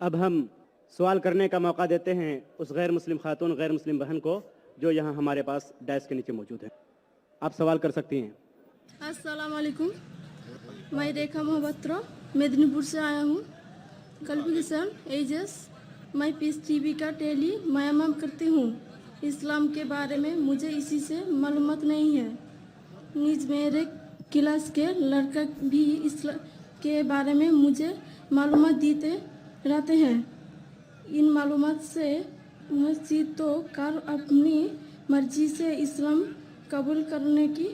अब हम सवाल करने का मौका देते हैं उस गैर मुस्लिम खातून गैर मुस्लिम बहन को जो यहाँ हमारे पास डैश के नीचे मौजूद है। आप सवाल कर सकती हैं। अस्सलाम वालेकुम। मैं रेखा मोहब्बत्रा मेदिनीपुर से आया हूँ। क्वालिफिकेशन एजेस मैं पीस टीवी का टेली म्याम करती हूँ। इस्लाम के बारे में मुझे इसी से मालूमात नहीं है। निज मेरे क्लास के लड़का भी इस्लाम के बारे में मुझे मालूमात देते रहते हैं। इन मालूमात से मस्जिद तो कार अपनी मर्जी से इस्लाम कबूल करने की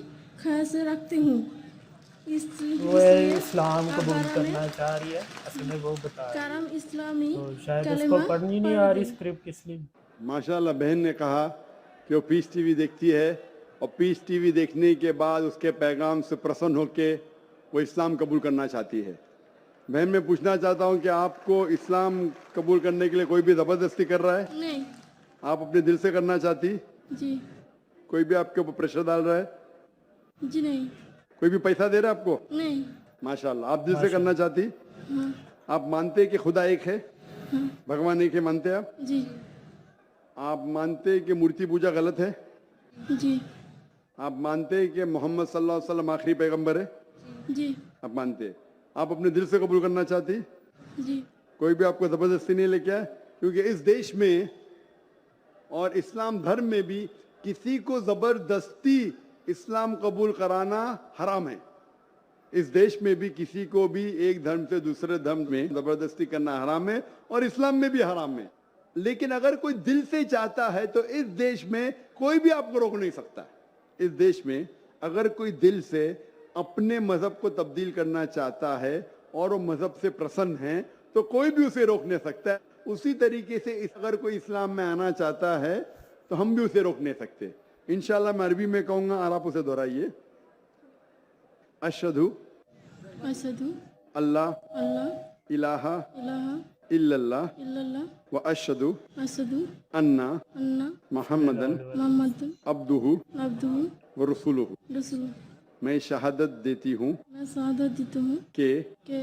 ख्वाहिश रखती हूँ। वो इस्लाम कबूल करना चाह रही है, असल में वो बता रही है। करम इस्लामी तो शायद उसको पढ़नी नहीं आ रही स्क्रिप्ट, इसलिए। माशाल्लाह बहन ने कहा कि वो पीस टीवी देखती है और पीस टीवी देखने के बाद उसके पैगाम से प्रसन्न होके वो इस्लाम कबूल करना चाहती है। बहन मैं पूछना चाहता हूँ कि आपको इस्लाम कबूल करने के लिए कोई भी ज़बरदस्ती कर रहा है? नहीं। आप अपने दिल से करना चाहती? जी। कोई भी आपके ऊपर प्रेशर डाल रहा है? जी नहीं। कोई भी पैसा दे रहा है आपको? नहीं। माशाल्लाह, आप दिल से करना चाहती? हाँ। आप मानते हैं कि खुदा एक है? हाँ। भगवान एक है, मानते हैं आप? जी। आप मानते हैं कि मूर्ति पूजा गलत है? जी। आप मानते हैं कि मोहम्मद सल्लल्लाहु अलैहि वसल्लम आखिरी पैगंबर है? जी। आप मानते हैं। आप अपने दिल से कबूल करना चाहती? जी। कोई भी आपको जबरदस्ती नहीं लेके आए, क्योंकि इस देश में और इस्लाम धर्म में भी किसी को जबरदस्ती इस्लाम कबूल कराना हराम है। इस देश में भी किसी को भी एक धर्म से दूसरे धर्म में जबरदस्ती करना हराम है और इस्लाम में भी हराम है। लेकिन अगर कोई दिल से चाहता है तो इस देश में कोई भी आपको रोक नहीं सकता। इस देश में अगर कोई दिल से अपने मजहब को तब्दील करना चाहता है और वो मजहब से प्रसन्न है तो कोई भी उसे रोक नहीं सकता है। उसी तरीके से अगर कोई इस्लाम में आना चाहता है तो हम भी उसे रोक नहीं सकते। इंशाल्लाह मैं अरबी में कहूंगा और आप उसे दोहराइए। अशहदु अशहदु अल्लाह अल्लाह इलाहा इलाहा इल्लल्लाह इल्लल्लाह व अशहदु अशहदु अन्ना अन्ना मुहम्मदन मोहम्मद अब्दुहु अब्दुहु व रसूलुहु। रसूल। मैं शहादत देती हूँ मैं शहादत देती हूँ कि कि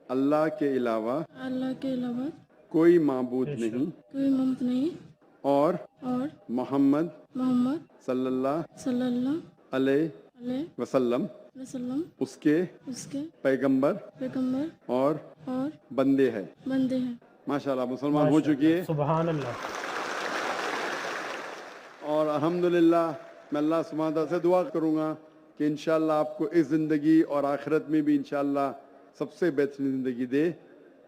अल्लाह के अलावा अल्लाह के अलावा कोई माबूद नहीं कोई ममत नहीं और मोहम्मद मोहम्मद सल्लल्लाहु अलैहि अलैहि वसल्लम वसल्लम उसके पैगंबर पैगंबर और बंदे हैं। माशाल्लाह मुसलमान हो चुकी है। सुभान अल्लाह। और अल्हम्दुलिल्लाह मैं अल्लाह सुब्हानहू तआला से दुआ करूँगा कि इंशाअल्लाह आपको इस ज़िंदगी और आखिरत में भी इंशाअल्लाह सबसे बेहतरीन ज़िंदगी दे।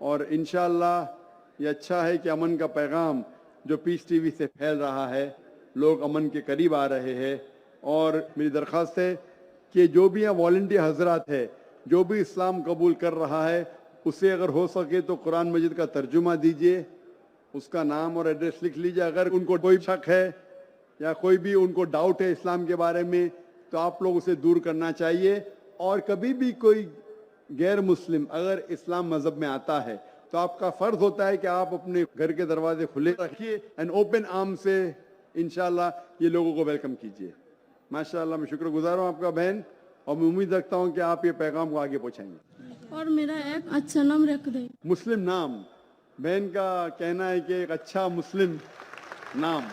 और इंशाअल्लाह ये अच्छा है कि अमन का पैगाम जो पीस टीवी से फैल रहा है, लोग अमन के करीब आ रहे हैं। और मेरी दरख्वास्त है कि जो भी यहाँ वॉलंटियर हजरात है, जो भी इस्लाम कबूल कर रहा है, उसे अगर हो सके तो कुरान मजीद का तर्जुमा दीजिए, उसका नाम और एड्रेस लिख लीजिए। अगर उनको कोई शक है या कोई भी उनको डाउट है इस्लाम के बारे में तो आप लोग उसे दूर करना चाहिए। और कभी भी कोई गैर मुस्लिम अगर इस्लाम मजहब में आता है तो आपका फर्ज होता है कि आप अपने घर के दरवाजे खुले रखिए एंड ओपन आर्म से इंशाल्लाह ये लोगों को वेलकम कीजिए। माशाल्लाह मैं शुक्रगुजार हूँ आपका बहन और मैं उम्मीद रखता हूँ कि आप ये पैगाम को आगे पहुँचाएंगे। और मेरा एक अच्छा नाम रख दे। मुस्लिम नाम, बहन का कहना है कि एक अच्छा मुस्लिम नाम।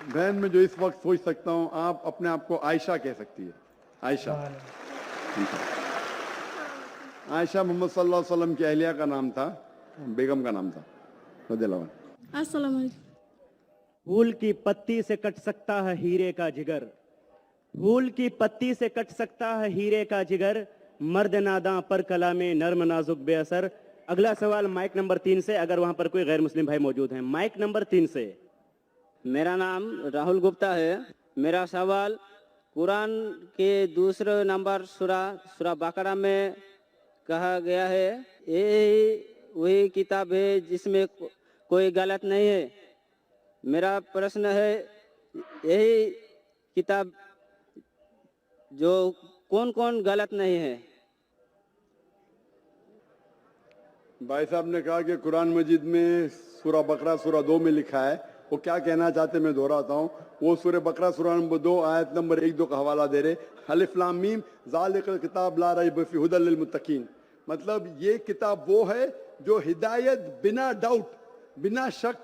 बहन मैं जो इस वक्त सोच सकता हूँ, आप अपने आप को आयशा कह सकती है। आयशा, आयशा मोहम्मद सल्लल्लाहु अलैहि वसल्लम की अहलिया का नाम था, बेगम का नाम था। अस्सलाम वालेकुम। फूल की पत्ती से कट सकता है हीरे का जिगर, फूल की पत्ती से कट सकता है हीरे का जिगर, मर्द नादा पर कलामे नर्म नाजुक बेअसर। अगला सवाल माइक नंबर 3 से, अगर वहां पर कोई गैर मुस्लिम भाई मौजूद हैं। माइक नंबर 3 से। मेरा नाम राहुल गुप्ता है। मेरा सवाल, कुरान के दूसरे नंबर सूरा बकरा में कहा गया है यही वही किताब है जिसमें कोई गलत नहीं है। मेरा प्रश्न है यही किताब जो कौन कौन गलत नहीं है? भाई साहब ने कहा कि कुरान मजीद में सूरा बकरा सूरा 2 में लिखा है। वो क्या कहना चाहते मैं दोहराता हूँ। वो सूरा बकरा सूरा नंबर 2 आयत नंबर 1-2 का हवाला दे रहे। अलिफ लाम मीम ज़ालिकल किताब ला रैब फीह हुदल लिल मुत्तकीन। मतलब ये किताब वो है जो हिदायत बिना डाउट, बिना शक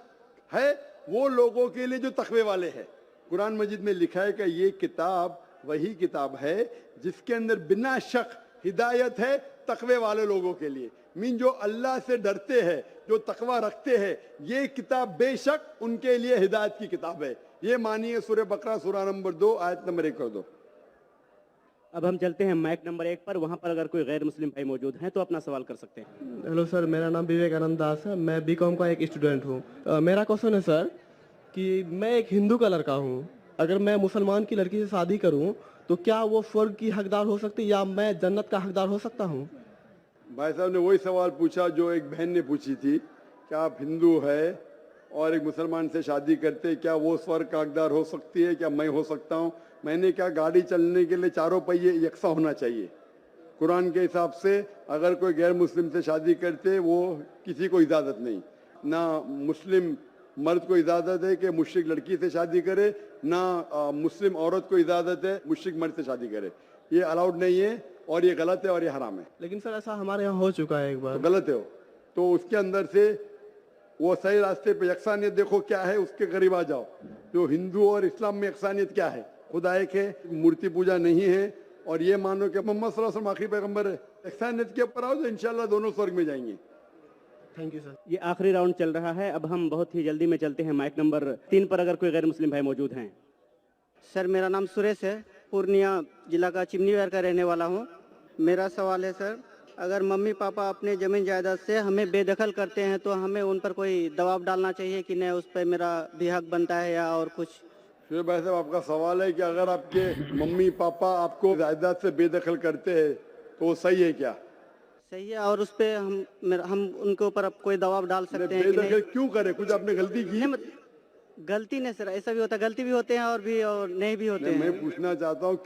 है वो लोगों के लिए जो तकवे वाले हैं। कुरान मजीद में लिखा है कि ये किताब वही किताब है जिसके अंदर बिना शक हिदायत है तकवे वाले लोगों के लिए। मीन जो अल्लाह से डरते हैं, जो तकवा रखते हैं, ये किताब बेशक उनके लिए हिदायत की किताब है। ये मानिए सूरह बकरा सूरा नंबर 2 आयत नंबर 1 कर दो। अब हम चलते हैं माइक नंबर 1 पर। वहां पर अगर कोई गैर मुस्लिम भाई मौजूद हैं तो अपना सवाल कर सकते हैं। हेलो सर, मेरा नाम विवेकानंद दास है। मैं बीकॉम का एक स्टूडेंट हूँ। मेरा क्वेश्चन है सर कि मैं एक हिंदू का लड़का हूँ, अगर मैं मुसलमान की लड़की से शादी करूँ तो क्या वो स्वर्ग की हकदार हो सकती है या मैं जन्नत का हकदार हो सकता हूँ? भाई साहब ने वही सवाल पूछा जो एक बहन ने पूछी थी कि आप हिंदू है और एक मुसलमान से शादी करते, क्या वो स्वर्ग का हकदार हो सकती है, क्या मैं हो सकता हूँ? मैंने कहा गाड़ी चलने के लिए चारों पहिए यकसा होना चाहिए। कुरान के हिसाब से अगर कोई गैर मुस्लिम से शादी करते वो किसी को इजाज़त नहीं, ना मुस्लिम मर्द को इजाज़त है कि मुश्रिक लड़की से शादी करे, ना मुस्लिम औरत को इजाज़त है मुश्रिक मर्द से शादी करे। ये अलाउड नहीं है और ये गलत है और ये हराम है। लेकिन सर ऐसा हमारे यहाँ हो चुका है एक बार। तो गलत है वो, तो उसके अंदर से वो सही रास्ते पे यकसानियत देखो क्या है, उसके करीब आ जाओ। जो हिंदू और इस्लाम में यकसानियत क्या है, खुदा एक है, मूर्ति पूजा नहीं है और ये मानो कि मोहम्मद सल्लल्लाहु अलैहि वसल्लम आखिरी पैगंबर है। यकसानियत के ऊपर आओ तो इंशाल्लाह दोनों स्वर्ग में जाएंगे। Thank you sir. ये आखिरी राउंड चल रहा है। अब हम बहुत ही जल्दी में चलते हैं माइक नंबर 3 पर अगर कोई गैर मुस्लिम भाई मौजूद हैं। सर मेरा नाम सुरेश है, पूर्णिया जिला का चिमनीवार का रहने वाला हूँ। मेरा सवाल है सर, अगर मम्मी पापा अपने ज़मीन जायदाद से हमें बेदखल करते हैं तो हमें उन पर कोई दबाव डालना चाहिए कि नहीं, उस पर मेरा भी हक बनता है या और कुछ? शुएब भाई साहब आपका सवाल है कि अगर आपके मम्मी पापा आपको जायदाद से बेदखल करते हैं तो वो सही है क्या? सही है, और उस पे हम उनके ऊपर अब कोई दबाव डाल सकते हैं कि नहीं? बेदखल क्यों करे? कुछ आपने गलती की? नहीं, गलती नहीं सर, ऐसा भी होता है, गलती भी होते हैं और नहीं भी होते हैं। मैं पूछना चाहता हूँ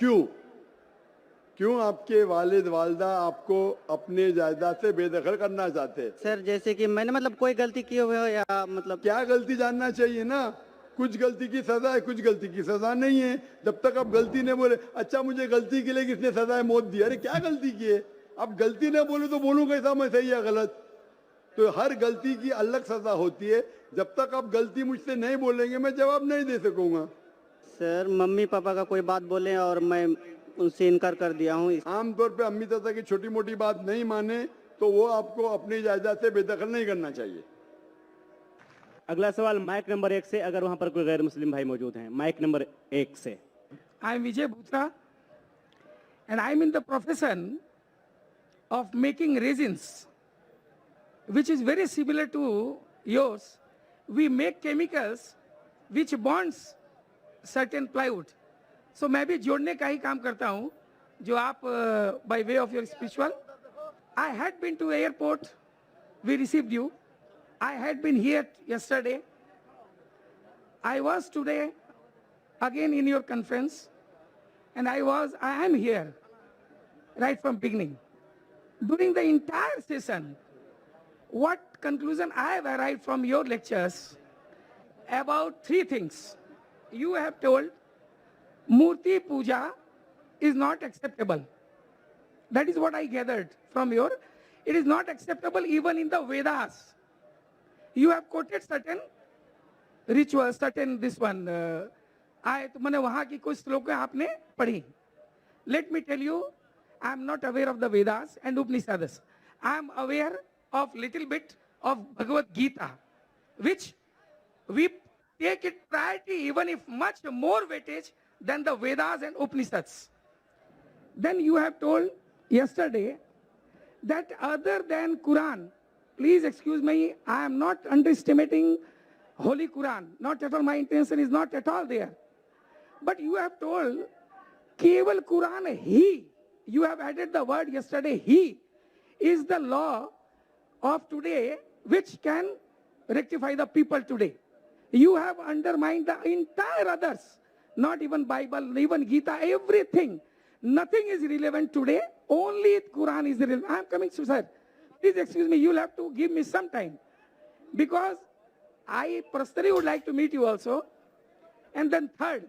क्यों आपके वालिद वालदा आपको अपने जायदाद से बेदखल करना चाहते हैं? सर जैसे कि मैंने मतलब कोई गलती की हुई हो या मतलब क्या गलती जानना चाहिए ना। कुछ गलती की सजा है, कुछ गलती की सजा नहीं है। जब तक आप गलती नहीं बोले, अच्छा मुझे गलती के लिए किसने सजा मौत दी, अरे क्या गलती की है? अब गलती नहीं बोले तो बोलूं कैसा मैं सही या गलत? तो हर गलती की अलग सजा होती है। जब तक आप गलती मुझसे नहीं बोलेंगे मैं जवाब नहीं दे सकूंगा। सर मम्मी पापा का कोई बात बोले और मैं उनसे इनकार कर दिया हूँ। आमतौर पे अम्मी चाचा की छोटी मोटी बात नहीं माने तो वो आपको अपनी जायदाद से बेदखल नहीं करना चाहिए। अगला सवाल माइक नंबर 1 से, अगर वहां पर कोई गैर मुस्लिम भाई मौजूद हैं। माइक नंबर 1 से। I am Vijay Bhutra and I am in the profession of making resins, which is very similar to yours. We make chemicals which bonds certain plywood. So मैं भी जोड़ने का ही काम करता हूँ जो आप by way of your spiritual. I had been to airport, we received you. I had been here yesterday. I was today again in your conference, and I am here right from beginning. During the entire session, what conclusion I have arrived from your lectures about 3 things. You have told Murti Puja is not acceptable. That is what I gathered from your. It is not acceptable even in the Vedas. You have quoted certain rituals, certain this one. तो मैंने वहाँ की कुछ श्लोकें आपने पढ़ी. Let me tell you, I am not aware of the Vedas and Upanishads. I am aware of little bit of Bhagavad Gita, which we take it priority even if much more weightage than the Vedas and Upanishads. Then you have told yesterday that other than Quran, please excuse me, I am not underestimating Holy Quran. Not at all, my intention is not at all there. But you have told Keval Quran, He, you have added the word yesterday, He is the law of today which can rectify the people today. You have undermined the entire others, not even Bible, even Gita, everything. Nothing is relevant today, only Quran is relevant. I am coming to sir. Please excuse me, you will have to give me some time. Because I personally would like to meet you also. And then third,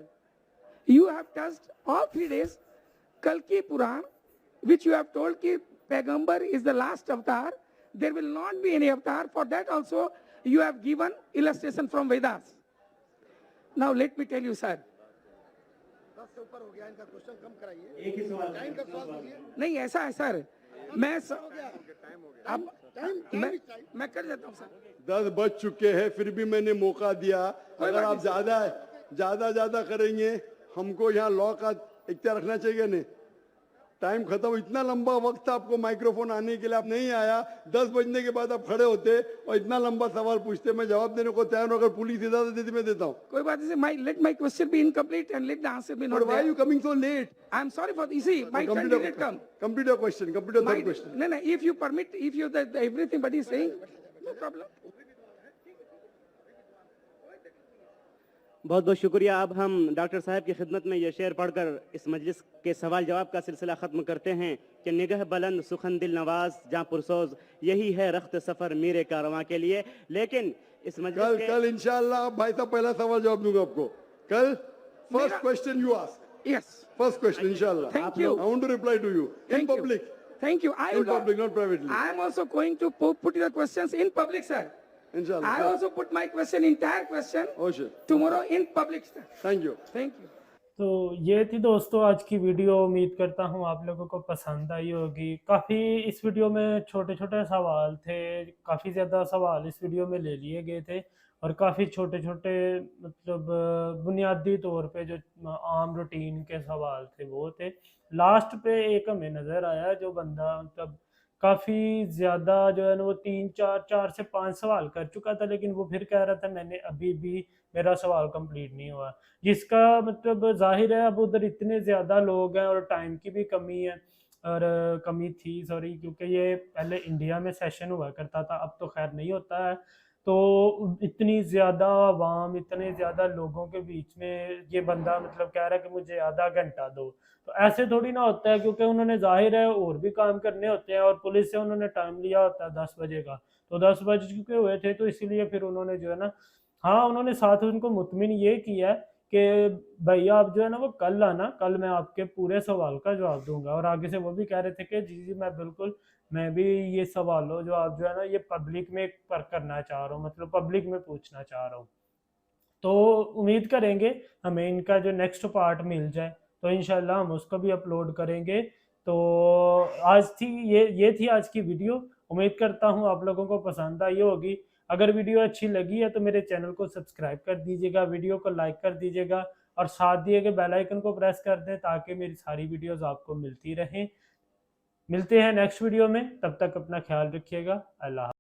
you have touched all 3 days Kalki Puran, which you have told ki Pagambar is the last avatar. There will not be any avatar. For that also, you have given illustration from Vedas. Now let me tell you, sir. नहीं ऐसा है sir, अब मैं कर देता हूँ sir. 10 बज चुके हैं, फिर भी मैंने मौका दिया। अगर आप ज्यादा करेंगे, हमको यहाँ लॉ का इख्तियार रखना चाहिए नहीं। टाइम खत्म, इतना लंबा वक्त आपको माइक्रोफोन आने के लिए, आप नहीं आया। 10 बजने के बाद आप खड़े होते और इतना लंबा सवाल पूछते, मैं जवाब देने को तैयार हूं। अगर पुलिस इजाजत देती मैं देता हूँ। कोई बात नहीं, let my question be incomplete and let the answer be not But why there. are you coming so late? I am sorry for, you see, my turn didn't come. Complete your question. Complete your third question. No, if you permit, if you everything but is saying, no problem. बहुत बहुत शुक्रिया। अब हम doctor साहब की खिदमत में यह शेर पढ़कर इस मजलिस के सवाल जवाब का सिलसिला ख़त्म करते हैं कि निगह बुलंद सुखन दिल नवाज जहाँ पुरसोज, यही है रख्त सफ़र मीरे कारवां के लिए। लेकिन इस मजलिस कल इंशाल्लाह भाई साहब पहला सवाल जवाब दूंगा आपको। कल first question you ask. Yes. First question inshallah. Thank you. I want to reply to you in public. Thank you. In public, not privately. I am also going to put the questions in public, sir. Inshallah. I also put my question, entire question, Oh, sure. tomorrow in public, sir. Thank you. Thank you. तो ये थी दोस्तों आज की video. उम्मीद करता हूँ आप लोगों को पसंद आई होगी। काफ़ी इस वीडियो में छोटे छोटे सवाल थे, काफ़ी ज़्यादा सवाल इस वीडियो में ले लिए गए थे और काफ़ी छोटे छोटे मतलब बुनियादी तौर पे जो आम रूटीन के सवाल थे वो थे। लास्ट पे एक हमें नज़र आया जो बंदा मतलब काफ़ी ज़्यादा जो है ना वो 4 से 5 सवाल कर चुका था, लेकिन वो फिर कह रहा था मैंने अभी भी मेरा सवाल कंप्लीट नहीं हुआ, जिसका मतलब ज़ाहिर है अब उधर इतने ज़्यादा लोग हैं और टाइम की भी कमी है और कमी थी सॉरी, क्योंकि ये पहले इंडिया में सेशन हुआ करता था, अब तो खैर नहीं होता है। तो इतनी ज़्यादा आवाम, इतने ज़्यादा लोगों के बीच में ये बंदा मतलब कह रहा है कि मुझे आधा घंटा दो, तो ऐसे थोड़ी ना होता है, क्योंकि उन्होंने ज़ाहिर है और भी काम करने होते हैं और पुलिस से उन्होंने टाइम लिया होता है 10 बजे का, तो 10 बज चुके हुए थे, तो इसीलिए फिर उन्होंने जो है ना, हाँ उन्होंने साथ उनको मुतमिन ये किया कि भैया आप जो है ना वो कल आना, कल मैं आपके पूरे सवाल का जवाब दूंगा। और आगे से वो भी कह रहे थे कि जी मैं बिल्कुल, मैं भी ये सवालों जो आप जो है ना ये पब्लिक में पर करना चाह रहा हूँ, मतलब पब्लिक में पूछना चाह रहा हूँ। तो उम्मीद करेंगे हमें इनका जो नेक्स्ट पार्ट मिल जाए, तो इंशाल्लाह हम उसको भी अपलोड करेंगे। तो आज थी ये थी आज की वीडियो। उम्मीद करता हूँ आप लोगों को पसंद आई होगी। अगर वीडियो अच्छी लगी है तो मेरे चैनल को सब्सक्राइब कर दीजिएगा, वीडियो को लाइक कर दीजिएगा और साथ दिए गए बेल आइकन को प्रेस कर दें ताकि मेरी सारी वीडियोस आपको मिलती रहें। मिलते हैं नेक्स्ट वीडियो में, तब तक अपना ख्याल रखिएगा। अल्लाह।